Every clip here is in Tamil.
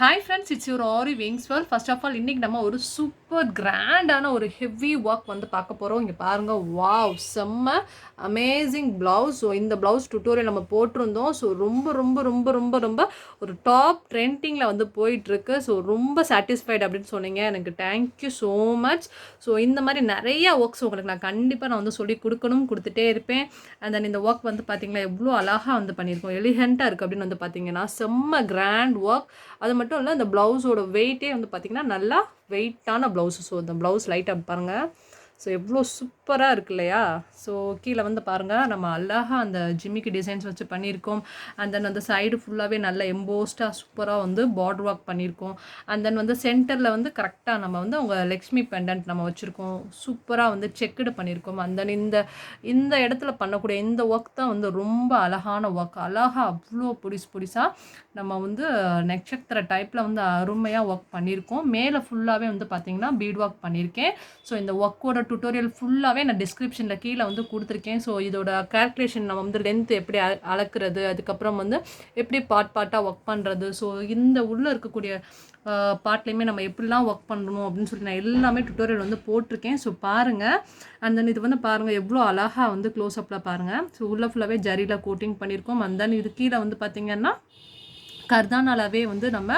Hi friends, it's your Aariwingsworld. First of all, இன்னைக்கு நம்ம ஒரு சூப்பர் கிராண்டான ஒரு ஹெவி ஒர்க் வந்து பார்க்க போகிறோம். இங்கே பாருங்கள், வாவ், செம்ம அமேசிங் ப்ளவுஸ். ஸோ இந்த ப்ளவுஸ் டுட்டோரியல் நம்ம போட்டிருந்தோம். ஸோ ரொம்ப ரொம்ப ரொம்ப ரொம்ப ரொம்ப ஒரு டாப் ட்ரெண்டிங்கில் வந்து போயிட்டுருக்கு. ஸோ ரொம்ப சாட்டிஸ்ஃபைடு அப்படின்னு சொன்னீங்க. எனக்கு தேங்க்யூ ஸோ மச். ஸோ இந்த மாதிரி நிறைய ஒர்க்ஸ் உங்களுக்கு நான் கண்டிப்பாக நான் வந்து சொல்லி கொடுத்துட்டே இருப்பேன். அண்ட் தென் இந்த ஒர்க் வந்து பார்த்திங்கன்னா எவ்வளோ அழகாக வந்து பண்ணியிருக்கோம், எலிகண்ட்டாக இருக்குது அப்படின்னு வந்து பார்த்தீங்கன்னா செம்ம கிராண்ட் ஒர்க். அது மட்டும் இல்லை, இந்த ப்ளவுஸோட வெயிட்டே வந்து பார்த்திங்கன்னா நல்லா வெயிட்டான ப்ளவுஸு. ஸோ இந்த ப்ளவுஸ் லைட்டாக பாருங்கள். ஸோ எவ்வளோ சூப்பராக இருக்கு இல்லையா? ஸோ கீழே வந்து பாருங்கள், நம்ம அழகாக அந்த ஜிம்மிக்கு டிசைன்ஸ் வச்சு பண்ணியிருக்கோம். அண்ட் தென் அந்த சைடு ஃபுல்லாகவே நல்ல எம்போஸ்டாக சூப்பராக வந்து பார்டர் ஒர்க் பண்ணியிருக்கோம். அண்ட் தென் வந்து சென்டரில் வந்து கரெக்டாக நம்ம வந்து அவங்க லக்ஷ்மி பெண்டன்ட் நம்ம வச்சுருக்கோம். சூப்பராக வந்து செக்குடு பண்ணியிருக்கோம். அண்ட் தென் இந்த இடத்துல பண்ணக்கூடிய இந்த ஒர்க் தான் வந்து ரொம்ப அழகான ஒர்க். அழகாக அவ்வளோ பொடிசாக நம்ம வந்து நட்சத்திர டைப்பில் வந்து அருமையாக ஒர்க் பண்ணியிருக்கோம். மேலே ஃபுல்லாகவே வந்து பார்த்திங்கன்னா பீட் ஒர்க் பண்ணியிருக்கேன். ஸோ இந்த ஒர்க்கோட டுட்டோரியல் ஃபுல்லாகவே நான் டிஸ்கிரிப்ஷனில் கீழே வந்து கொடுத்துருக்கேன். ஸோ இதோட கால்குலேஷன் நம்ம வந்து லென்த் எப்படி அளக்குறது, அதுக்கப்புறம் வந்து எப்படி பார்ட்டாக ஒர்க் பண்ணுறது, ஸோ இந்த உள்ளே இருக்கக்கூடிய பார்ட்லேயுமே நம்ம எப்படிலாம் ஒர்க் பண்ணணும் அப்படின்னு சொல்லி நான் எல்லாமே டுட்டோரியல் வந்து போட்டிருக்கேன். ஸோ பாருங்கள். அண்ட் தென் இது வந்து பாருங்கள் எவ்வளோ அழகாக வந்து க்ளோஸ்அப்பில் பாருங்கள். ஸோ உள்ளே ஃபுல்லாகவே ஜரியில் கோட்டிங் பண்ணியிருக்கோம். அண்ட் தென் இது கீழே வந்து பார்த்திங்கன்னா கர்தானாலாவே வந்து நம்ம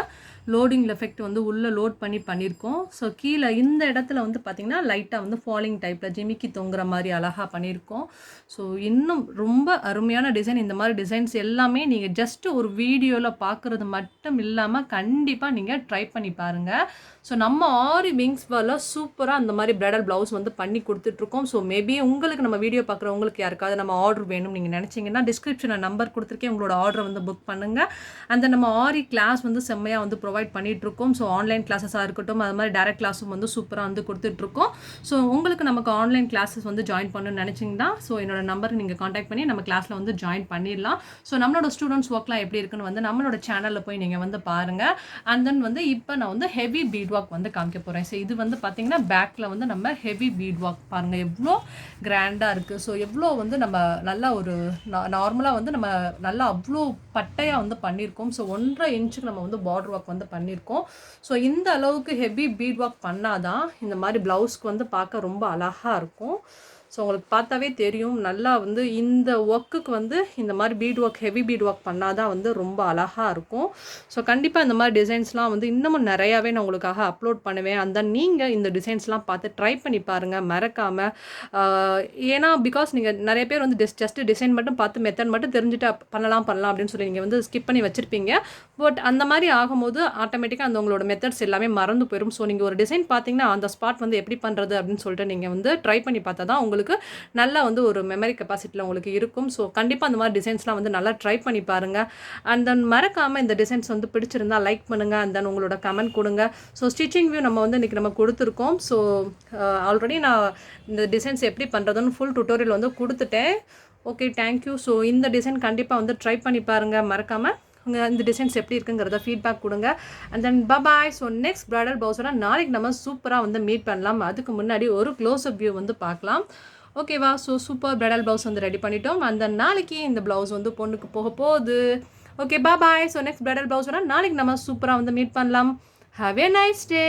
லோடிங் எஃபெக்ட் வந்து உள்ளே லோட் பண்ணியிருக்கோம். ஸோ கீழே இந்த இடத்துல வந்து பார்த்திங்கன்னா லைட்டாக வந்து ஃபாலிங் டைப்பில் ஜிமிக்கி தொங்குற மாதிரி அழகாக பண்ணியிருக்கோம். ஸோ இன்னும் ரொம்ப அருமையான டிசைன். இந்த மாதிரி டிசைன்ஸ் எல்லாமே நீங்கள் ஜஸ்ட்டு ஒரு வீடியோவில் பார்க்குறது மட்டும் இல்லாமல் கண்டிப்பாக நீங்கள் ட்ரை பண்ணி பாருங்கள். ஸோ நம்ம ஆரிவிங்ஸ்வர்ல்டில் சூப்பராக அந்த மாதிரி பிரைடல் ப்ளவுஸ் வந்து பண்ணி கொடுத்துட்ருக்கோம். ஸோ மேபி உங்களுக்கு நம்ம வீடியோ பார்க்குறவங்களுக்கு யாருக்காவது நம்ம ஆர்டர் வேணும் நீங்கள் நினச்சிங்கன்னா டிஸ்கிரிப்ஷனில் நம்பர் கொடுத்துருக்கேன், உங்களோட ஆர்டரை வந்து புக் பண்ணுங்கள். அந்த நம்ம ஆரி கிளாஸ் வந்து செம்மையாக வந்து ப்ரொவைட் பண்ணிகிட்ருக்கோம். ஸோ ஆன்லைன் கிளாஸஸாக இருக்கட்டும், அது மாதிரி டேரக்ட் கிளாஸும் வந்து சூப்பராக வந்து கொடுத்துட்ருக்கோம். ஸோ உங்களுக்கு நமக்கு ஆன்லைன் கிளாஸஸ் வந்து ஜாயின் பண்ணணும்னு நினச்சிங்கன்னா ஸோ என்னோட நம்பருக்கு நீங்கள் காண்டாக்ட் பண்ணி நம்ம கிளாஸில் வந்து ஜாயின் பண்ணிடலாம். ஸோ நம்மளோட ஸ்டூடெண்ட்ஸ் ஒர்க்லாம் எப்படி இருக்குன்னு வந்து நம்மளோட சேனலில் போய் நீங்கள் வந்து பாருங்கள். அண்ட் தென் வந்து இப்போ நான் வந்து ஹெவி பீட் ஒர்க் வந்து காமிக்க போகிறேன். ஸோ இது வந்து பார்த்திங்கன்னா பேக்கில் வந்து நம்ம ஹெவி பீட் ஒர்க் பாருங்கள் எவ்வளோ கிராண்டாக இருக்குது. ஸோ எவ்வளோ வந்து நம்ம நல்லா ஒரு நார்மலாக வந்து நம்ம நல்லா அவ்வளோ பட்டையாக வந்து பண்ணியிருக்கோம். ஸோ 1.5 இன்ச்சுக்கு நம்ம வந்து பார்டர் ஒர்க் வந்து பண்ணியிருக்கோம். ஸோ இந்த அளவுக்கு ஹெவி பீட் ஒர்க் பண்ணாதான் இந்த மாதிரி ப்ளவுஸ்க்கு வந்து பார்க்க ரொம்ப அழகாக இருக்கும். ஸோ உங்களுக்கு பார்த்தாவே தெரியும் நல்லா வந்து இந்த ஒர்க்குக்கு வந்து இந்த மாதிரி beat work heavy beat work பண்ணால் தான் வந்து ரொம்ப அழகாக இருக்கும். ஸோ கண்டிப்பாக இந்த மாதிரி டிசைன்ஸ்லாம் வந்து இன்னமும் நிறையாவே நான் உங்களுக்காக அப்லோட் பண்ணுவேன். அந்த நீங்கள் இந்த டிசைன்ஸ்லாம் பார்த்து ட்ரை பண்ணி பாருங்கள் மறக்காமல். ஏன்னா பிகாஸ் நீங்கள் நிறைய பேர் வந்து ஜஸ்ட்டு டிசைன் மட்டும் பார்த்து மெத்தட் மட்டும் தெரிஞ்சுட்டு பண்ணலாம் அப்படின்னு சொல்லி நீங்கள் வந்து ஸ்கிப் பண்ணி வச்சுருப்பீங்க. பட் அந்த மாதிரி ஆகும்போது ஆட்டோமேட்டிக்காக அந்த உங்களோட மெத்தட்ஸ் எல்லாமே மறந்து போயிடும். ஸோ நீங்கள் ஒரு டிசைன் பார்த்தீங்கன்னா அந்த ஸ்பாட் வந்து எப்படி பண்ணுறது அப்படின்னு சொல்லிட்டு நீங்கள் வந்து ட்ரை பண்ணி பார்த்தா தான் உங்களுக்கு நல்லா வந்து ஒரு மெமரி கெப்பாசிட்டியில் உங்களுக்கு இருக்கும். ஸோ கண்டிப்பாக அந்த மாதிரி டிசைன்ஸ்லாம் வந்து நல்லா ட்ரை பண்ணி பாருங்கள். அண்ட் தென் மறக்காமல் இந்த டிசைன்ஸ் வந்து பிடிச்சிருந்தா லைக் பண்ணுங்கள். அண்ட் தென் உங்களோட கமெண்ட் கொடுங்க. ஸோ ஸ்டிச்சிங் வியூ நம்ம வந்து இன்றைக்கி நம்ம கொடுத்துருக்கோம். ஸோ ஆல்ரெடி நான் இந்த டிசைன்ஸ் எப்படி பண்ணுறதுன்னு ஃபுல் டுட்டோரியல் வந்து கொடுத்துட்டேன். Okay, thank you. ஸோ இந்த டிசைன் கண்டிப்பாக வந்து ட்ரை பண்ணி பாருங்கள் மறக்காமல். இந்த டிசைன்ஸ் எப்படி இருக்குங்கிறத ஃபீட்பேக் கொடுங்க. And then bye. So next bridal ப்ளவுஸோட நாளைக்கு நம்ம சூப்பராக வந்து மீட் பண்ணலாம். அதுக்கு முன்னாடி ஒரு க்ளோஸ்அப் வியூ வந்து பார்க்கலாம். ஓகேவா? ஸோ சூப்பர் பிரைடல் ப்ளவுஸ் வந்து ரெடி பண்ணிட்டோம். அந்த நாளைக்கு இந்த ப்ளவுஸ் வந்து பொண்ணுக்கு போக போகுது. ஓகே, பாய். ஸோ நெக்ஸ்ட் பிரைடல் ப்ளவுஸோட நாளைக்கு நம்ம சூப்பராக வந்து மீட் பண்ணலாம். Have a nice day.